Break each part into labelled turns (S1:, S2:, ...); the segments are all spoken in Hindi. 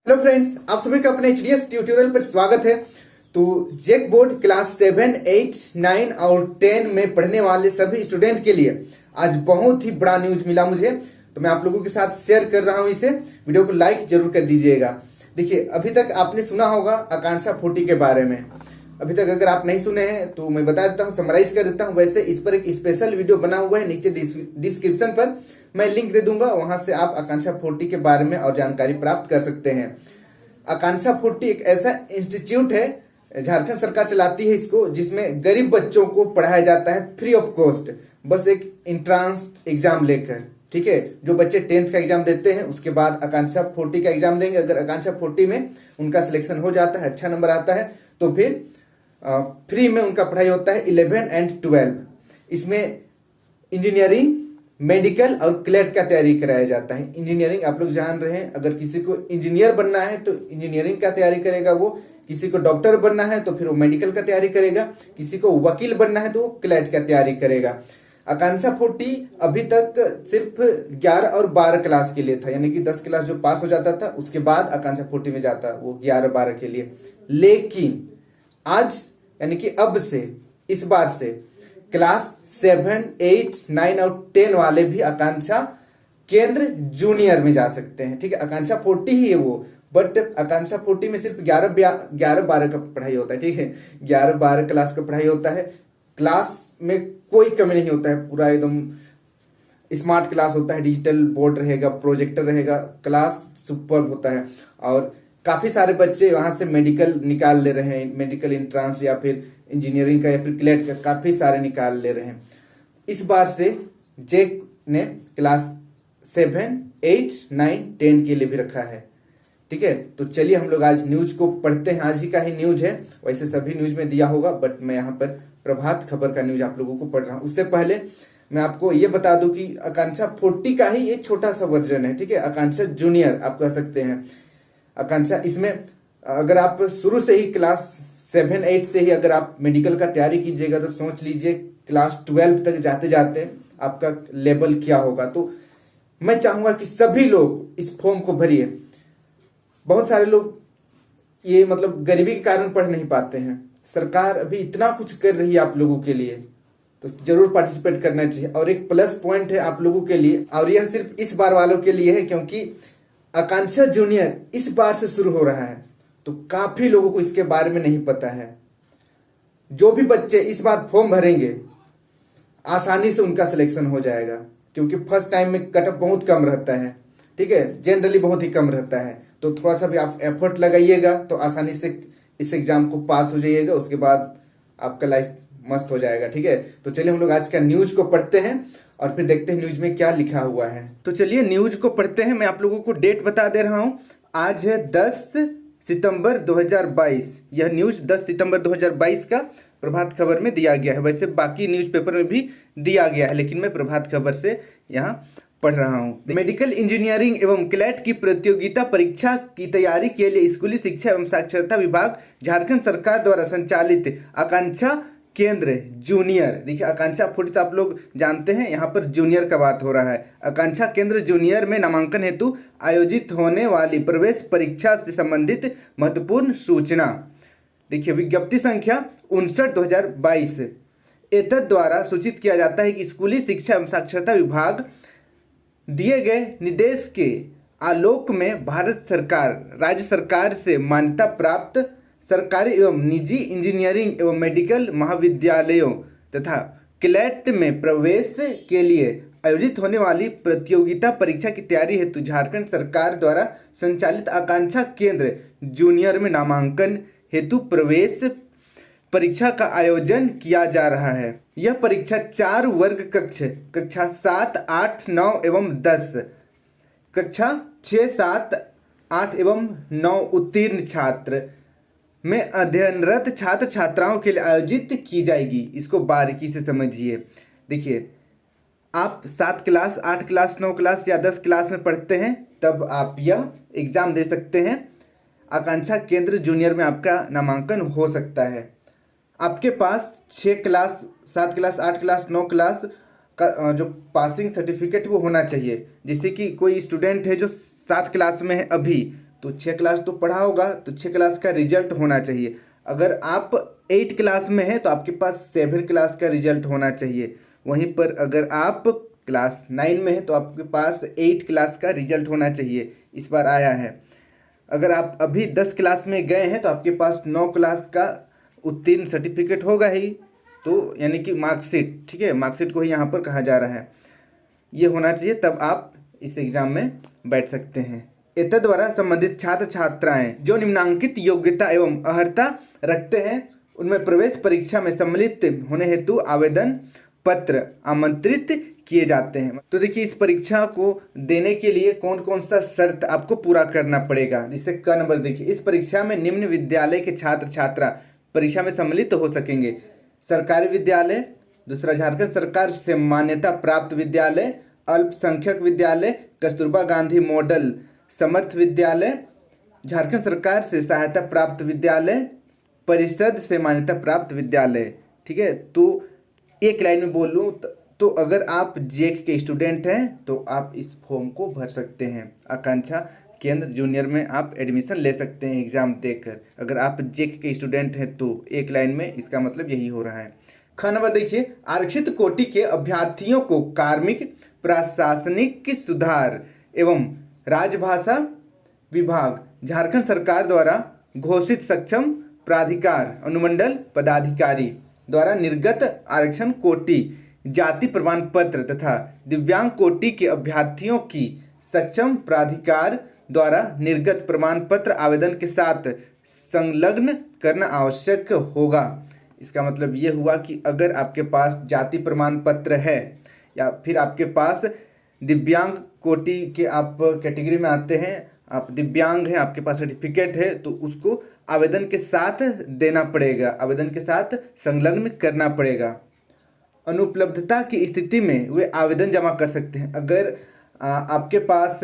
S1: हेलो फ्रेंड्स, आप सभी का अपने एचडीएस ट्यूटोरियल पर स्वागत है। तो जेक बोर्ड क्लास 7, 8, 9 और 10 में पढ़ने वाले सभी स्टूडेंट के लिए आज बहुत ही बड़ा न्यूज मिला मुझे, तो मैं आप लोगों के साथ शेयर कर रहा हूं इसे। वीडियो को लाइक जरूर कर दीजिएगा। देखिए, अभी तक आपने सुना होगा आकांक्षा 40 के बारे में। अभी तक अगर आप नहीं सुने हैं तो मैं बता देता हूँ, समराइज कर देता हूँ। वैसे इस पर एक स्पेशल वीडियो बना हुआ है, नीचे डिस्क्रिप्शन पर मैं लिंक दे दूंगा, वहां से आप आकांक्षा 40 के बारे में और जानकारी प्राप्त कर सकते हैं। आकांक्षा 40 एक ऐसा इंस्टीट्यूट है, झारखंड सरकार चलाती है इसको, जिसमें गरीब बच्चों को पढ़ाया जाता है फ्री ऑफ कॉस्ट, बस एक इंट्रांस एग्जाम लेकर। ठीक है, जो बच्चे 10th का एग्जाम देते हैं उसके बाद आकांक्षा 40 का एग्जाम देंगे। अगर आकांक्षा 40 में उनका सिलेक्शन हो जाता है, अच्छा नंबर आता है, तो फिर फ्री में उनका पढ़ाई होता है 11 एंड 12। इसमें इंजीनियरिंग, मेडिकल और क्लेट का तैयारी कराया जाता है। इंजीनियरिंग आप लोग जान रहे हैं, अगर किसी को इंजीनियर बनना है तो इंजीनियरिंग का तैयारी करेगा वो, किसी को डॉक्टर बनना है तो फिर वो मेडिकल का तैयारी करेगा, किसी को वकील बनना है तो वो क्लेट का तैयारी करेगा। आकांक्षा 40 अभी तक सिर्फ 11 और 12 क्लास के लिए था, यानी कि 10 क्लास जो पास हो जाता था उसके बाद आकांक्षा 40 में जाता, वो 11-12 के लिए। लेकिन आज यानी कि अब से, इस बार से क्लास 7, 8, 9 और 10 वाले भी आकांक्षा केंद्र जूनियर में जा सकते हैं। ठीक है, आकांक्षा 40 ही है वो, बट आकांक्षा 40 में सिर्फ 11-12 का पढ़ाई होता है। ठीक है, 11-12 क्लास का पढ़ाई होता है। क्लास में कोई कमी नहीं होता है, पूरा एकदम स्मार्ट क्लास होता है, डिजिटल बोर्ड रहेगा, प्रोजेक्टर रहेगा, क्लास सुपर होता है। और काफी सारे बच्चे वहां से मेडिकल निकाल ले रहे हैं, मेडिकल एंट्रांस या फिर इंजीनियरिंग का या फिर क्लेट का काफी सारे निकाल ले रहे हैं। इस बार से जेक ने क्लास 7, 8, 9, 10 के लिए भी रखा है। ठीक है, तो चलिए हम लोग आज न्यूज को पढ़ते हैं। आज ही का ही न्यूज है, वैसे सभी न्यूज में दिया होगा, बट मैं यहाँ पर प्रभात खबर का न्यूज आप लोगों को पढ़ रहा हूँ। उससे पहले मैं आपको ये बता दूं कि आकांक्षा 40 का ही एक छोटा सा वर्जन है। ठीक है, आकांक्षा जूनियर आप कह सकते हैं। आकांक्षा, इसमें अगर आप शुरू से ही क्लास 7, 8 से ही अगर आप मेडिकल का तैयारी कीजिएगा तो सोच लीजिए क्लास 12 तक जाते जाते आपका लेवल क्या होगा। तो मैं चाहूंगा कि सभी लोग इस फॉर्म को भरिए। बहुत सारे लोग ये मतलब गरीबी के कारण पढ़ नहीं पाते हैं, सरकार अभी इतना कुछ कर रही है आप लोगों के लिए, तो जरूर पार्टिसिपेट करना चाहिए। और एक प्लस पॉइंट है आप लोगों के लिए, और यह सिर्फ इस बार वालों के लिए है, क्योंकि आकांक्षा जूनियर इस बार से शुरू हो रहा है, तो काफी लोगों को इसके बारे में नहीं पता है। जो भी बच्चे इस बार फॉर्म भरेंगे आसानी से उनका सिलेक्शन हो जाएगा, क्योंकि फर्स्ट टाइम में कटअप बहुत कम रहता है। ठीक है, जनरली बहुत ही कम रहता है, तो थोड़ा सा भी आप एफर्ट लगाइएगा तो आसानी से इस एग्जाम को पास हो जाइएगा, उसके बाद आपका लाइफ मस्त हो जाएगा। ठीक है, तो चलिए हम लोग आज का न्यूज को पढ़ते हैं और फिर देखते हैं न्यूज में क्या लिखा हुआ है। तो चलिए न्यूज को पढ़ते हैं। मैं आप लोगों को डेट बता दे रहा हूं, आज है 10 सितंबर 2022। यह न्यूज 10 सितंबर 2022 का प्रभात खबर में दिया गया है। वैसे बाकी न्यूज़पेपर में भी दिया गया है, लेकिन मैं प्रभात खबर से यहाँ पढ़ रहा हूँ। मेडिकल इंजीनियरिंग एवं क्लेट की प्रतियोगिता परीक्षा की तैयारी के लिए स्कूली शिक्षा एवं साक्षरता विभाग झारखंड सरकार द्वारा संचालित आकांक्षा केंद्र जूनियर, देखिए आकांक्षा 40 तो आप लोग जानते हैं, यहाँ पर जूनियर का बात हो रहा है। आकांक्षा केंद्र जूनियर में नामांकन हेतु आयोजित होने वाली प्रवेश परीक्षा से संबंधित महत्वपूर्ण सूचना। देखिए, विज्ञप्ति संख्या 59/2022 एतद द्वारा सूचित किया जाता है कि स्कूली शिक्षा एवं साक्षरता विभाग दिए गए निर्देश के आलोक में भारत सरकार, राज्य सरकार से मान्यता प्राप्त सरकारी एवं निजी इंजीनियरिंग एवं मेडिकल महाविद्यालयों तथा क्लेट में प्रवेश के लिए आयोजित होने वाली प्रतियोगिता परीक्षा की तैयारी हेतु झारखंड सरकार द्वारा संचालित आकांक्षा केंद्र जूनियर में नामांकन हेतु प्रवेश परीक्षा का आयोजन किया जा रहा है। यह परीक्षा 4 वर्ग कक्षा 7, 8, 9 एवं 10, कक्षा 6, 7, 8 एवं 9 उत्तीर्ण छात्र में अध्ययनरत छात्र छात्राओं के लिए आयोजित की जाएगी। इसको बारीकी से समझिए। देखिए, आप 7 क्लास, 8 क्लास, 9 क्लास या 10 क्लास में पढ़ते हैं, तब आप यह एग्ज़ाम दे सकते हैं। आकांक्षा केंद्र जूनियर में आपका नामांकन हो सकता है। आपके पास 6 क्लास, 7 क्लास, 8 क्लास, 9 क्लास का जो पासिंग सर्टिफिकेट वो होना चाहिए। जैसे कि कोई स्टूडेंट है जो 7 क्लास में है अभी, तो 6 क्लास तो पढ़ा होगा, तो 6 क्लास का रिजल्ट होना चाहिए। अगर आप 8 क्लास में हैं तो आपके पास 7 क्लास का रिजल्ट होना चाहिए। वहीं पर अगर आप क्लास 9 में हैं तो आपके पास 8 क्लास का रिजल्ट होना चाहिए। इस बार आया है। अगर आप अभी 10 क्लास में गए हैं तो आपके पास 9 क्लास का उत्तीर्ण सर्टिफिकेट होगा ही, तो यानी कि मार्कशीट, ठीक है, मार्कशीट को ही यहाँ पर कहा जा रहा है। ये होना चाहिए, तब आप इस एग्ज़ाम में बैठ सकते हैं। एतद द्वारा संबंधित छात्र छात्राएं जो निम्नांकित योग्यता एवं अर्हता रखते हैं उनमें प्रवेश परीक्षा में सम्मिलित होने हेतु आवेदन पत्र आमंत्रित किए जाते हैं। तो देखिए, इस परीक्षा को देने के लिए कौन कौन सा शर्त आपको पूरा करना पड़ेगा, जिससे क नंबर देखिए, इस परीक्षा में निम्न विद्यालय के छात्र छात्रा परीक्षा में सम्मिलित हो सकेंगे। सरकारी विद्यालय, दूसरा झारखंड सरकार से मान्यता प्राप्त विद्यालय, अल्पसंख्यक विद्यालय, कस्तूरबा गांधी मॉडल समर्थ विद्यालय, झारखंड सरकार से सहायता प्राप्त विद्यालय, परिषद से मान्यता प्राप्त विद्यालय। ठीक है, तो एक लाइन में बोल लूँ तो अगर आप जेक के स्टूडेंट हैं तो आप इस फॉर्म को भर सकते हैं। आकांक्षा केंद्र जूनियर में आप एडमिशन ले सकते हैं एग्जाम देकर। अगर आप जेक के स्टूडेंट हैं तो एक लाइन में इसका मतलब यही हो रहा है। ख नंबर देखिए, आरक्षित कोटि के अभ्यर्थियों को कार्मिक प्रशासनिक सुधार एवं राजभाषा विभाग झारखंड सरकार द्वारा घोषित सक्षम प्राधिकार अनुमंडल पदाधिकारी द्वारा निर्गत आरक्षण कोटि जाति प्रमाण पत्र तथा दिव्यांग कोटि के अभ्यर्थियों की सक्षम प्राधिकार द्वारा निर्गत प्रमाण पत्र आवेदन के साथ संलग्न करना आवश्यक होगा। इसका मतलब ये हुआ कि अगर आपके पास जाति प्रमाण पत्र है या फिर आपके पास दिव्यांग कोटि के आप कैटेगरी में आते हैं, आप दिव्यांग हैं, आपके पास सर्टिफिकेट है, तो उसको आवेदन के साथ देना पड़ेगा, आवेदन के साथ संलग्न करना पड़ेगा। अनुपलब्धता की स्थिति में वे आवेदन जमा कर सकते हैं। अगर आपके पास,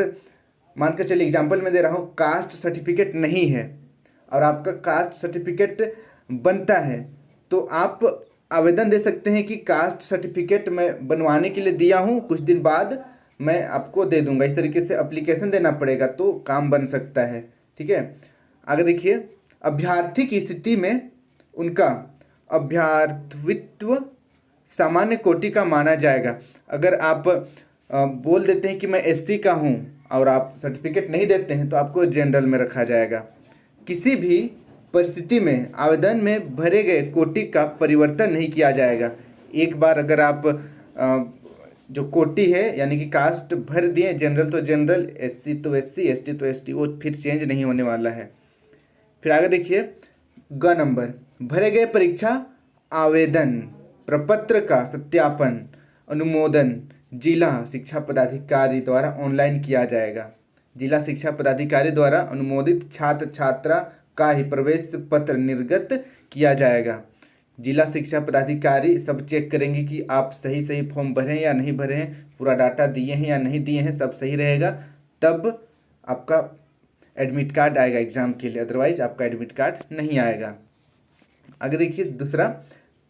S1: मानकर चलिए एग्जाम्पल में दे रहा हूँ, कास्ट सर्टिफिकेट नहीं है और आपका कास्ट सर्टिफिकेट बनता है, तो आप आवेदन दे सकते हैं कि कास्ट सर्टिफिकेट मैं बनवाने के लिए दिया हूँ, कुछ दिन बाद मैं आपको दे दूंगा। इस तरीके से एप्लीकेशन देना पड़ेगा तो काम बन सकता है। ठीक है, आगे देखिए, अभ्यर्थी की स्थिति में उनका अभ्यर्थित्व सामान्य कोटि का माना जाएगा। अगर आप बोल देते हैं कि मैं एसटी का हूँ और आप सर्टिफिकेट नहीं देते हैं तो आपको जनरल में रखा जाएगा। किसी भी परिस्थिति में आवेदन में भरे गए कोटि का परिवर्तन नहीं किया जाएगा। एक बार अगर आप जो कोटि है यानी कि कास्ट भर दिए, जनरल तो जनरल, एससी तो एससी, एसटी तो एसटी, वो फिर चेंज नहीं होने वाला है। फिर आगे देखिए, ग नंबर, भरे गए परीक्षा आवेदन प्रपत्र का सत्यापन अनुमोदन जिला शिक्षा पदाधिकारी द्वारा ऑनलाइन किया जाएगा। जिला शिक्षा पदाधिकारी द्वारा अनुमोदित छात्र छात्रा का ही प्रवेश पत्र निर्गत किया जाएगा। जिला शिक्षा पदाधिकारी सब चेक करेंगे कि आप सही फॉर्म भरे या नहीं भरे हैं, पूरा डाटा दिए हैं या नहीं दिए हैं, सब सही रहेगा, तब आपका एडमिट कार्ड आएगा एग्जाम के लिए, अदरवाइज आपका एडमिट कार्ड नहीं आएगा। आगे देखिए, दूसरा,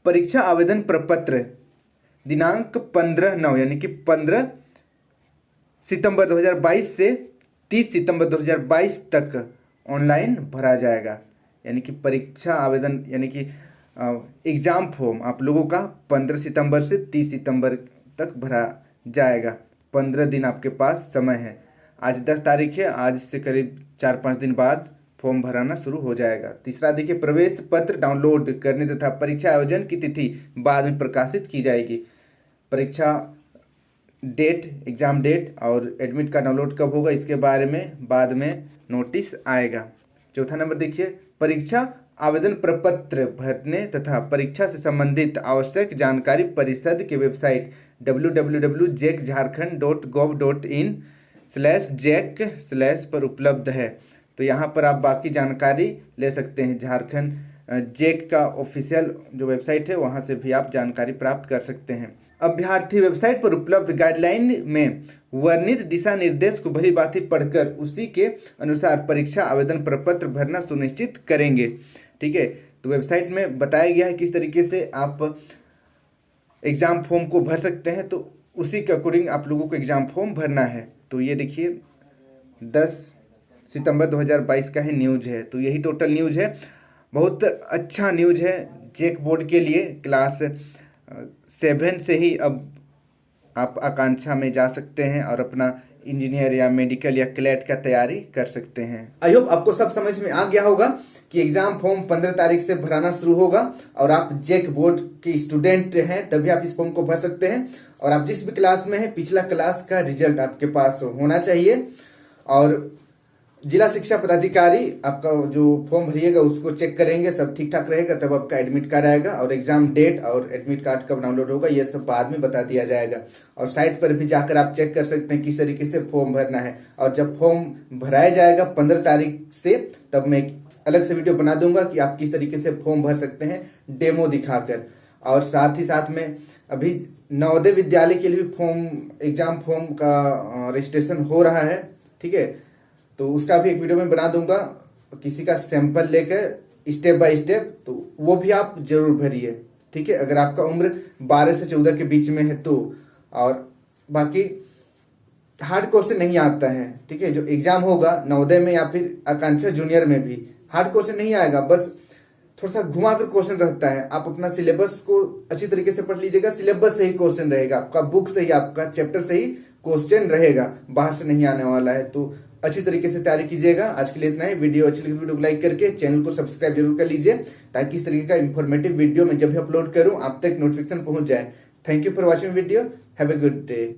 S1: परीक्षा आवेदन प्रपत्र दिनांक 15/9 यानी कि 15 सितंबर 2022 से 30 सितंबर 2022 तक ऑनलाइन भरा जाएगा। यानी कि परीक्षा आवेदन यानी कि एग्ज़ाम फॉर्म आप लोगों का 15 सितंबर से 30 सितंबर तक भरा जाएगा। 15 दिन आपके पास समय है। आज 10 तारीख है, आज से करीब 4-5 दिन बाद फॉर्म भराना शुरू हो जाएगा। तीसरा देखिए, प्रवेश पत्र डाउनलोड करने तथा परीक्षा आयोजन की तिथि बाद में प्रकाशित की जाएगी। परीक्षा डेट, एग्ज़ाम डेट और एडमिट कार्ड डाउनलोड कब होगा इसके बारे में बाद में नोटिस आएगा। चौथा नंबर देखिए, परीक्षा आवेदन प्रपत्र भरने तथा परीक्षा से संबंधित आवश्यक जानकारी परिषद के वेबसाइट www.jek.gov.in/jek/ पर उपलब्ध है। तो यहाँ पर आप बाकी जानकारी ले सकते हैं। झारखंड जेक का ऑफिशियल जो वेबसाइट है वहाँ से भी आप जानकारी प्राप्त कर सकते हैं। अभ्यर्थी वेबसाइट पर उपलब्ध गाइडलाइन में वर्णित दिशा निर्देश को भली भांति पढ़कर उसी के अनुसार परीक्षा आवेदन प्रपत्र भरना सुनिश्चित करेंगे। ठीक है, तो वेबसाइट में बताया गया है किस तरीके से आप एग्ज़ाम फॉर्म को भर सकते हैं, तो उसी के अकॉर्डिंग आप लोगों को एग्ज़ाम फॉर्म भरना है। तो ये देखिए, 10 सितंबर 2022 का ही न्यूज है। तो यही टोटल न्यूज है। बहुत अच्छा न्यूज है जेक बोर्ड के लिए। क्लास 7 से ही अब आप आकांक्षा में जा सकते हैं और अपना इंजीनियर या मेडिकल या क्लैट का तैयारी कर सकते हैं। आई होप आपको सब समझ में आ गया होगा कि एग्जाम फॉर्म 15 तारीख से भराना शुरू होगा और आप जेक बोर्ड के स्टूडेंट हैं तभी आप इस फॉर्म को भर सकते हैं। और आप जिस भी क्लास में हैं पिछला क्लास का रिजल्ट आपके पास होना चाहिए। और जिला शिक्षा पदाधिकारी आपका जो फॉर्म भरिएगा उसको चेक करेंगे, सब ठीक ठाक रहेगा तब आपका एडमिट कार्ड आएगा। और एग्जाम डेट और एडमिट कार्ड कब डाउनलोड होगा ये सब बाद में बता दिया जाएगा। और साइट पर भी जाकर आप चेक कर सकते हैं किस तरीके से फॉर्म भरना है। और जब फॉर्म भराया जाएगा 15 तारीख से तब मैं एक अलग से वीडियो बना दूंगा कि आप किस तरीके से फॉर्म भर सकते हैं डेमो दिखाकर। और साथ ही साथ में अभी नवोदय विद्यालय के लिए भी एग्जाम फॉर्म का रजिस्ट्रेशन हो रहा है, ठीक है। तो उसका भी एक वीडियो में बना दूंगा किसी का सैंपल लेकर स्टेप बाय स्टेप, तो वो भी आप जरूर भरिए, ठीक है, अगर आपका उम्र 12 से 14 के बीच में है तो। और बाकी हार्ड क्वेश्चन नहीं आता है, ठीक है। जो एग्जाम होगा नवोदय में या फिर आकांक्षा जूनियर में भी हार्ड क्वेश्चन नहीं आएगा, बस थोड़ा सा घुमाकर क्वेश्चन रहता है। आप अपना सिलेबस को अच्छी तरीके से पढ़ लीजिएगा, सिलेबस से ही क्वेश्चन रहेगा, आपका बुक से ही आपका चैप्टर से ही क्वेश्चन रहेगा, बाहर से नहीं आने वाला है। तो अच्छी तरीके से तैयारी कीजिएगा। आज के लिए इतना ही। वीडियो अच्छी लगी वीडियो को लाइक करके चैनल को सब्सक्राइब जरूर कर लीजिए ताकि इस तरीके का इंफॉर्मेटिव वीडियो मैं जब भी अपलोड करूं आप तक नोटिफिकेशन पहुंच जाए। Thank you for watching video. Have a good day.